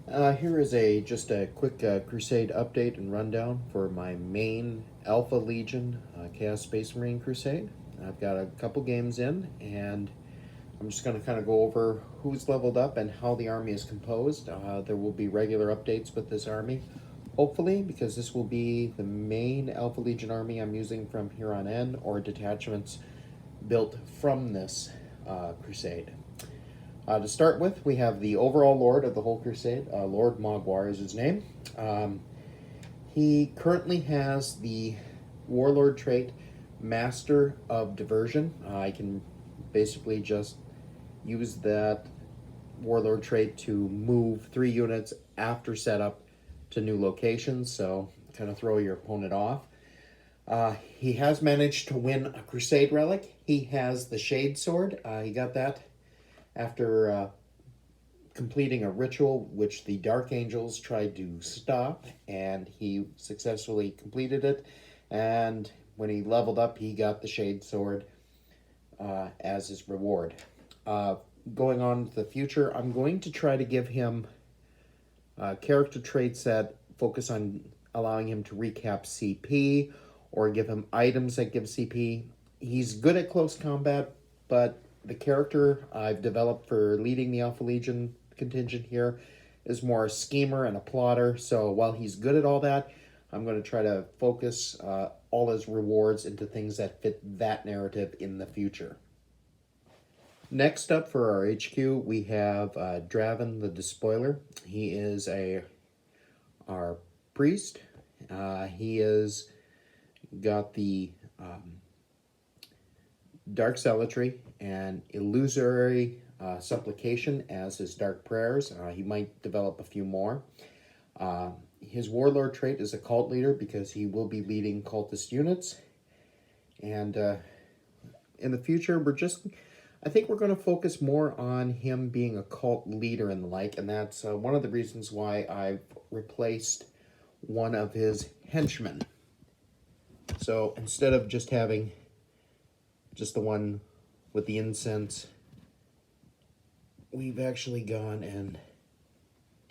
Here is just a quick Crusade update and rundown for my main Alpha Legion Chaos Space Marine Crusade. I've got a couple games in, and I'm just going to kind of go over who's leveled up and how the army is composed. There will be regular updates with this army, hopefully, because this will be the main Alpha Legion army I'm using from here on in, or detachments built from this Crusade. To start with, we have the overall Lord of the whole Crusade. Lord Maguire is his name. He currently has the Warlord trait, Master of Diversion. I can basically just use that Warlord trait to move 3 units after setup to new locations, so kind of throw your opponent off. He has managed to win a Crusade relic. He has the Shade Sword. He got that after completing a ritual which the Dark Angels tried to stop, and he successfully completed it. And when he leveled up, he got the Shade Sword as his reward. Going on to the future, I'm going to try to give him character traits that focus on allowing him to recap CP, or give him items that give CP. He's good at close combat, but the character I've developed for leading the Alpha Legion contingent here is more a schemer and a plotter. So while he's good at all that, I'm going to try to focus all his rewards into things that fit that narrative in the future. Next up for our HQ, we have Draven the Despoiler. He is our priest. He has got the Dark Zealotry and Illusory Supplication as his Dark Prayers. He might develop a few more. His Warlord trait is a Cult Leader because he will be leading cultist units. And in the future, I think we're going to focus more on him being a cult leader and the like, and that's one of the reasons why I've replaced one of his henchmen. So instead of just having just the one with the incense, we've actually gone and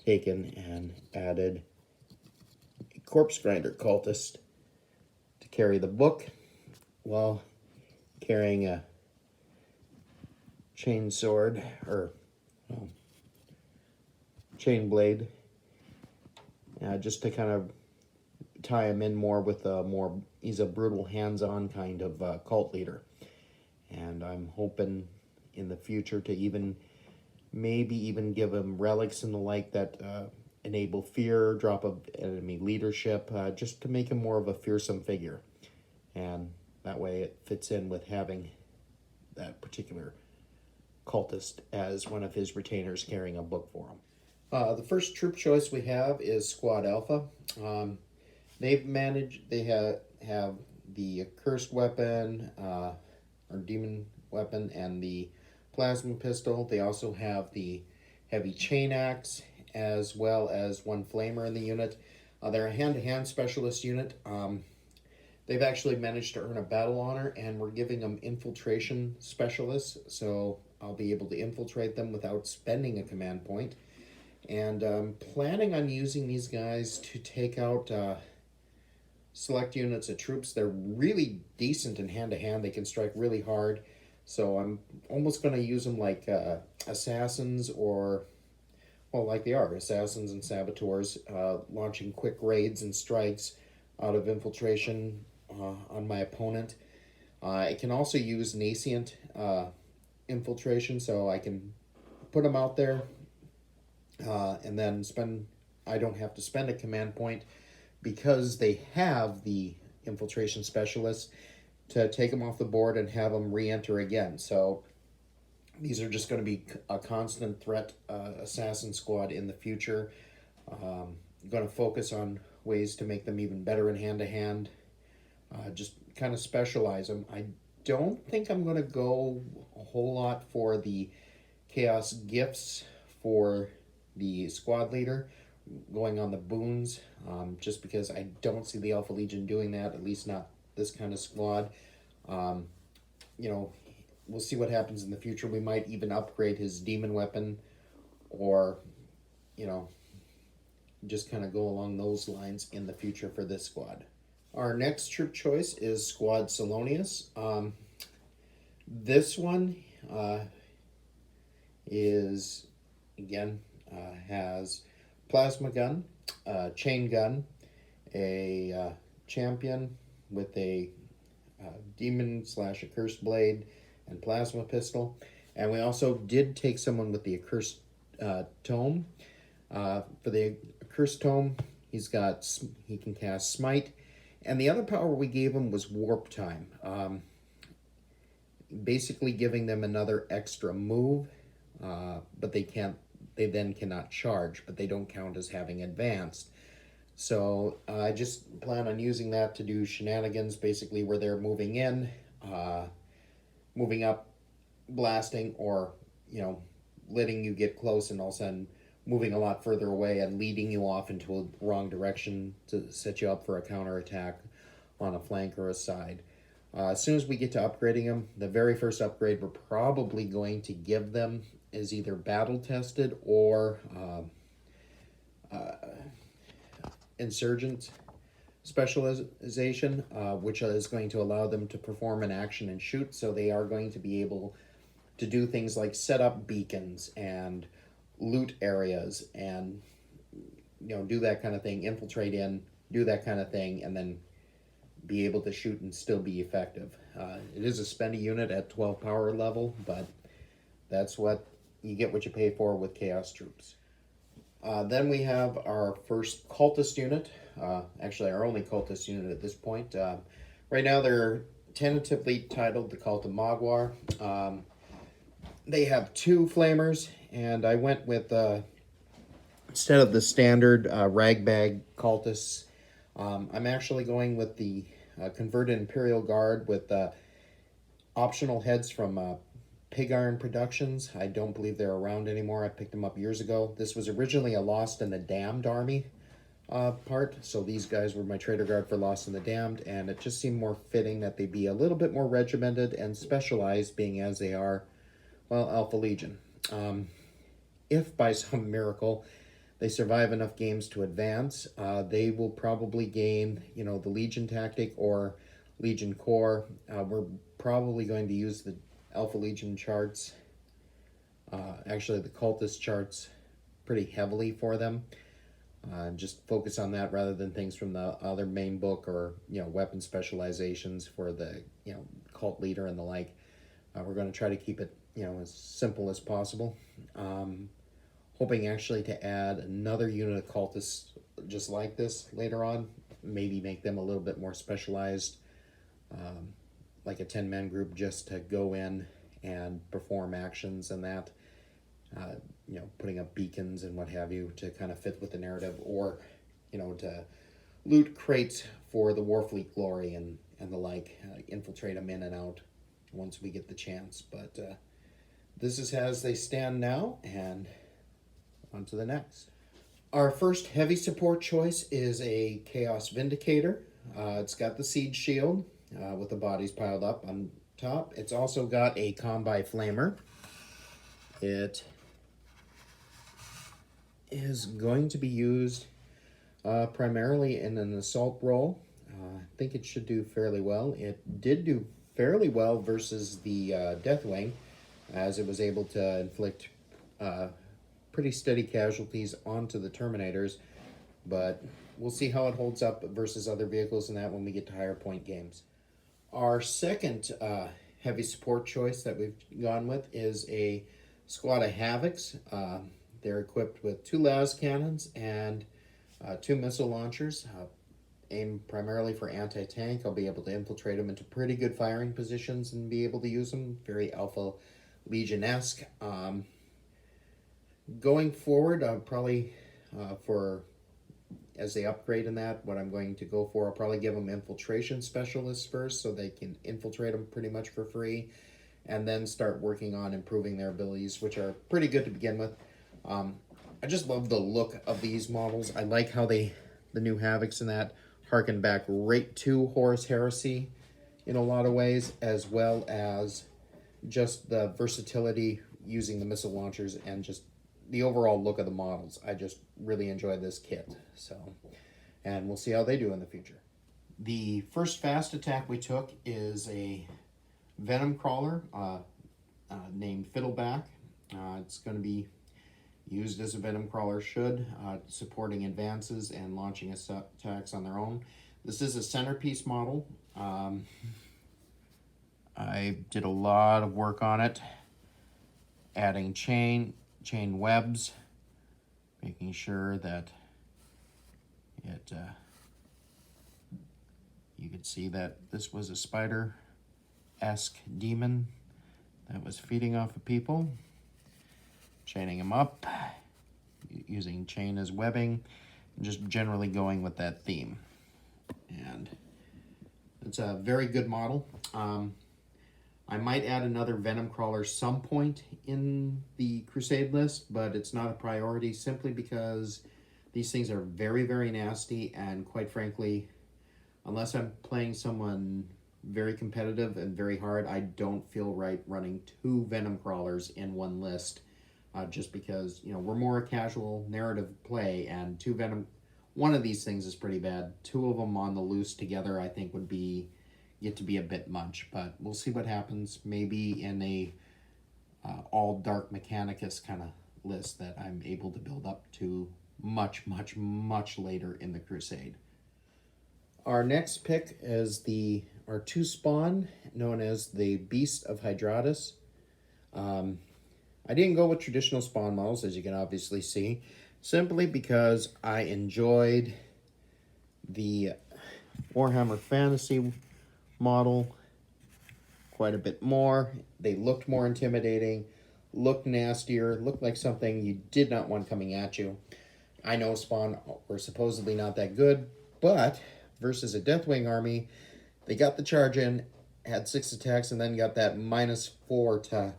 taken and added a corpse grinder cultist to carry the book while carrying a chain sword, or chain blade, just to kind of tie him in more with he's a brutal hands-on kind of cult leader. And I'm hoping in the future to maybe even give him relics and the like that enable fear, drop of enemy leadership, just to make him more of a fearsome figure. And that way it fits in with having that particular cultist as one of his retainers carrying a book for him. The first troop choice we have is Squad Alpha. They have the cursed weapon, or demon weapon, and the plasma pistol. They also have the heavy chain axe, as well as one flamer in the unit. They're a hand-to-hand specialist unit. They've actually managed to earn a battle honor, and we're giving them infiltration specialists, so I'll be able to infiltrate them without spending a command point. And I'm planning on using these guys to take out select units of troops. They're really decent in hand-to-hand. They can strike really hard. So I'm almost going to use them like assassins, or, well, like they are, assassins and saboteurs, launching quick raids and strikes out of infiltration on my opponent. I can also use nascent infiltration, so I can put them out there and then I don't have to spend a command point, because they have the infiltration specialists, to take them off the board and have them re-enter again. So these are just going to be a constant threat assassin squad in the future. I'm going to focus on ways to make them even better in hand-to-hand. Just kind of specialize them. I don't think I'm going to go a whole lot for the chaos gifts for the squad leader, going on the boons, just because I don't see the Alpha Legion doing that, at least not this kind of squad. We'll see what happens in the future. We might even upgrade his demon weapon, or, just kind of go along those lines in the future for this squad. Our next troop choice is Squad Salonius. This one is, again, has plasma gun, chain gun, a champion with a demon / accursed blade and plasma pistol. And we also did take someone with the accursed tome. For the accursed tome, he can cast smite, and the other power we gave him was warp time, basically giving them another extra move, but they then cannot charge, but they don't count as having advanced. So I just plan on using that to do shenanigans, basically where they're moving in, moving up, blasting, or, letting you get close and all of a sudden moving a lot further away and leading you off into a wrong direction to set you up for a counterattack on a flank or a side. As soon as we get to upgrading them, the very first upgrade we're probably going to give them is either battle tested or insurgent specialization, which is going to allow them to perform an action and shoot. So they are going to be able to do things like set up beacons and loot areas and do that kind of thing, infiltrate in, do that kind of thing, and then be able to shoot and still be effective. It is a spendy unit at 12 power level, but that's what you get, what you pay for with Chaos troops. Then we have our first cultist unit, actually our only cultist unit at this point. Right now they're tentatively titled the Cult of Maguire. They have 2 flamers, and I went with, instead of the standard ragbag cultists, I'm actually going with the converted Imperial Guard with optional heads from Pig Iron Productions. I don't believe they're around anymore. I picked them up years ago. This was originally a Lost and the Damned army part, so these guys were my Trader Guard for Lost and the Damned, and it just seemed more fitting that they be a little bit more regimented and specialized, being as they are, well, Alpha Legion. If by some miracle they survive enough games to advance, they will probably gain, the Legion tactic or Legion core. We're probably going to use the Alpha Legion charts, actually the cultist charts, pretty heavily for them. Just focus on that rather than things from the other main book or, weapon specializations for the, cult leader and the like. We're going to try to keep it, as simple as possible. Hoping actually to add another unit of cultists just like this later on. Maybe make them a little bit more specialized, like a 10-man group, just to go in and perform actions and that. Putting up beacons and what have you to kind of fit with the narrative, or, to loot crates for the Warfleet glory and the like, infiltrate them in and out once we get the chance. But this is as they stand now, and on to the next. Our first heavy support choice is a Chaos Vindicator. It's got the Siege Shield with the bodies piled up on top. It's also got a Combi Flamer. It is going to be used primarily in an assault role. I think it should do fairly well. It did do fairly well versus the Deathwing, as it was able to inflict pretty steady casualties onto the Terminators, but we'll see how it holds up versus other vehicles and that when we get to higher point games. Our second heavy support choice that we've gone with is a squad of Havocs. They're equipped with 2 las cannons and 2 missile launchers, aimed primarily for anti-tank. I'll be able to infiltrate them into pretty good firing positions and be able to use them. Very Alpha Legion-esque. Going forward, probably as they upgrade in that, what I'm going to go for, I'll probably give them infiltration specialists first so they can infiltrate them pretty much for free, and then start working on improving their abilities, which are pretty good to begin with. I just love the look of these models. I like how the new Havocs in that harken back right to Horus Heresy in a lot of ways, as well as just the versatility using the missile launchers and just the overall look of the models. I just really enjoy this kit. So, and we'll see how they do in the future. The first fast attack we took is a Venom Crawler named Fiddleback. It's going to be used as a Venom Crawler should, supporting advances and launching attacks on their own. This is a centerpiece model. I did a lot of work on it, adding chain webs, making sure that it you could see that this was a spider-esque demon that was feeding off of people, chaining them up, using chain as webbing, and just generally going with that theme. And it's a very good model. I might add another Venom Crawler some point in the Crusade list, but it's not a priority simply because these things are very, very nasty, and quite frankly, unless I'm playing someone very competitive and very hard, I don't feel right running 2 Venom Crawlers in one list, just because, you know, we're more a casual narrative play, and one of these things is pretty bad. 2 of them on the loose together, I think, would get to be a bit much, but we'll see what happens. Maybe in a all Dark Mechanicus kind of list that I'm able to build up to much, much, much later in the Crusade. Our next pick is our 2 spawn, known as the Beast of Hydratus. I didn't go with traditional spawn models, as you can obviously see, simply because I enjoyed the Warhammer Fantasy model quite a bit more. They looked more intimidating, looked nastier, looked like something you did not want coming at you. I know Spawn were supposedly not that good, but versus a Deathwing army, they got the charge in, had 6 attacks, and then got that -4 to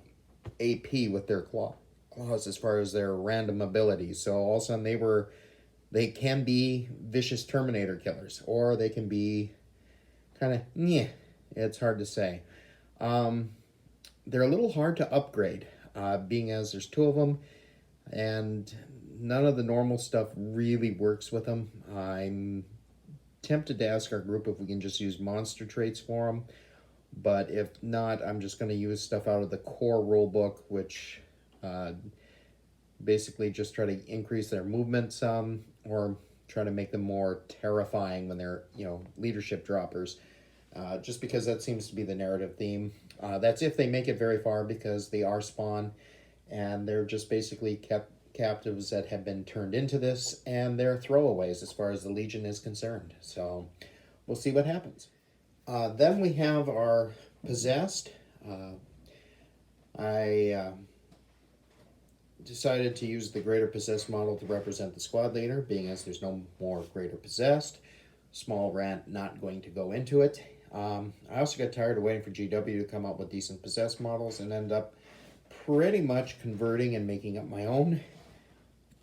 AP with their claws as far as their random abilities. So all of a sudden they can be vicious Terminator killers, or they can be kind of, it's hard to say. They're a little hard to upgrade, being as there's 2 of them, and none of the normal stuff really works with them. I'm tempted to ask our group if we can just use monster traits for them, but if not, I'm just going to use stuff out of the core rulebook, which basically just try to increase their movement some, or try to make them more terrifying when they're, leadership droppers. Just because that seems to be the narrative theme. That's if they make it very far, because they are Spawn, and they're just basically captives that have been turned into this, and they're throwaways as far as the Legion is concerned. So we'll see what happens. Then we have our Possessed. I decided to use the Greater Possessed model to represent the squad leader, being as there's no more Greater Possessed. Small rant, not going to go into it. I also got tired of waiting for GW to come up with decent Possessed models, and end up pretty much converting and making up my own.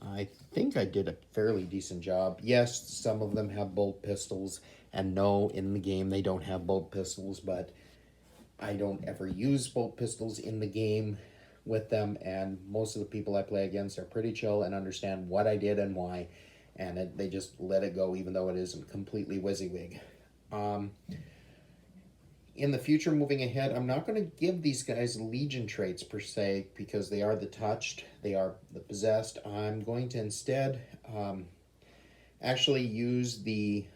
I think I did a fairly decent job. Yes, some of them have bolt pistols, and no, in the game they don't have bolt pistols, but I don't ever use bolt pistols in the game with them, and most of the people I play against are pretty chill and understand what I did and why, and they just let it go, even though it isn't completely WYSIWYG. In the future, moving ahead, I'm not going to give these guys Legion traits per se, because they are the touched, they are the possessed. I'm going to instead actually use the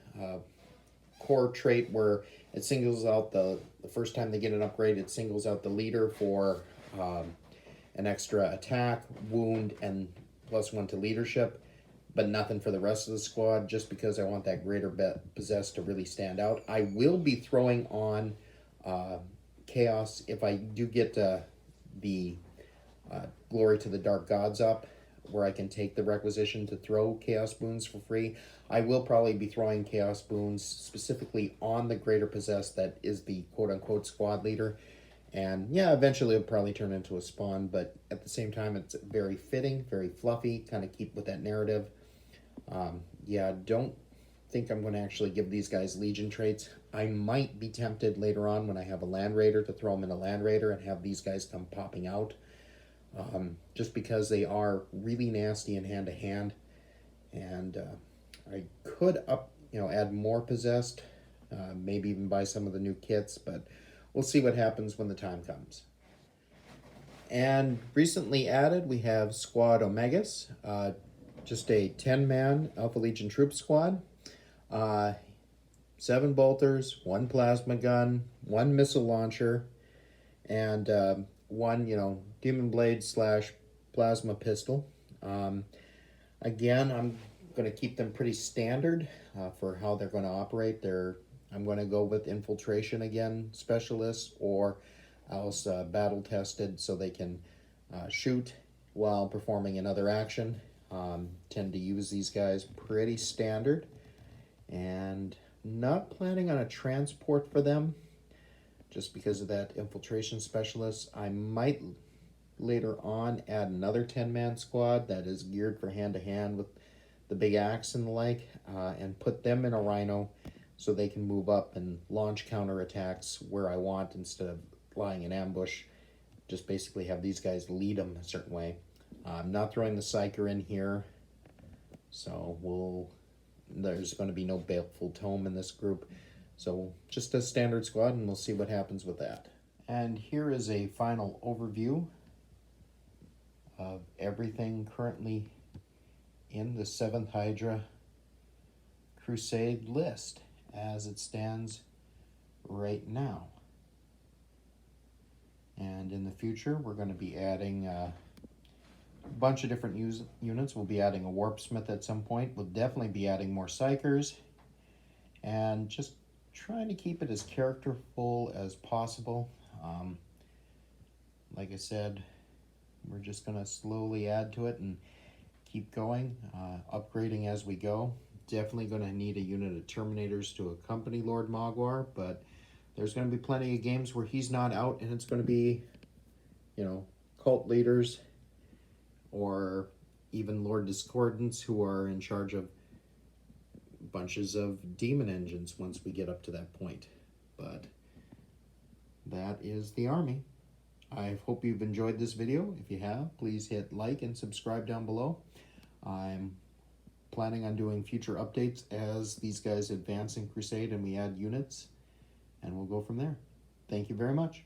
core trait where it singles out the first time they get an upgrade, it singles out the leader for an extra attack, wound, and +1 to leadership, but nothing for the rest of the squad, just because I want that Greater Possessed to really stand out. I will be throwing on Chaos if I do get the Glory to the Dark Gods up, where I can take the requisition to throw Chaos Boons for free. I will probably be throwing Chaos Boons specifically on the Greater Possessed that is the quote-unquote squad leader. And yeah, eventually it'll probably turn into a Spawn, but at the same time it's very fitting, very fluffy, kind of keep with that narrative. Yeah, don't think I'm going to actually give these guys Legion traits. I might be tempted later on when I have a Land Raider to throw them in a Land Raider and have these guys come popping out. just because they are really nasty in hand-to-hand. And I could add more possessed, maybe even buy some of the new kits, but we'll see what happens when the time comes. And recently added, we have Squad Omegas, just a 10-man Alpha Legion troop squad. 7 bolters, 1 plasma gun, 1 missile launcher, and 1, demon blade / plasma pistol. Again, I'm going to keep them pretty standard for how they're going to operate. I'm going to go with infiltration again, specialists, or else battle tested so they can shoot while performing another action. Tend to use these guys pretty standard, and not planning on a transport for them just because of that infiltration specialist. I might later on add another 10-man squad that is geared for hand-to-hand with the big axe and the like, and put them in a rhino so they can move up and launch counterattacks where I want instead of lying in ambush. Just basically have these guys lead them a certain way. I'm not throwing the Psyker in here, so there's going to be no Baleful Tome in this group. So just a standard squad, and we'll see what happens with that. And here is a final overview of everything currently in the 7th Hydra Crusade list as it stands right now. And in the future, we're going to be adding a bunch of different units. We'll be adding a Warp Smith at some point. We'll definitely be adding more Psykers, and just trying to keep it as characterful as possible. Like I said, we're just going to slowly add to it and keep going, upgrading as we go. Definitely going to need a unit of Terminators to accompany Lord Maguire, but there's going to be plenty of games where he's not out, and it's going to be, cult leaders or even Lord Discordants who are in charge of bunches of demon engines once we get up to that point. But that is the army. I hope you've enjoyed this video. If you have, please hit like and subscribe down below. I'm planning on doing future updates as these guys advance in Crusade and we add units, and we'll go from there. Thank you very much.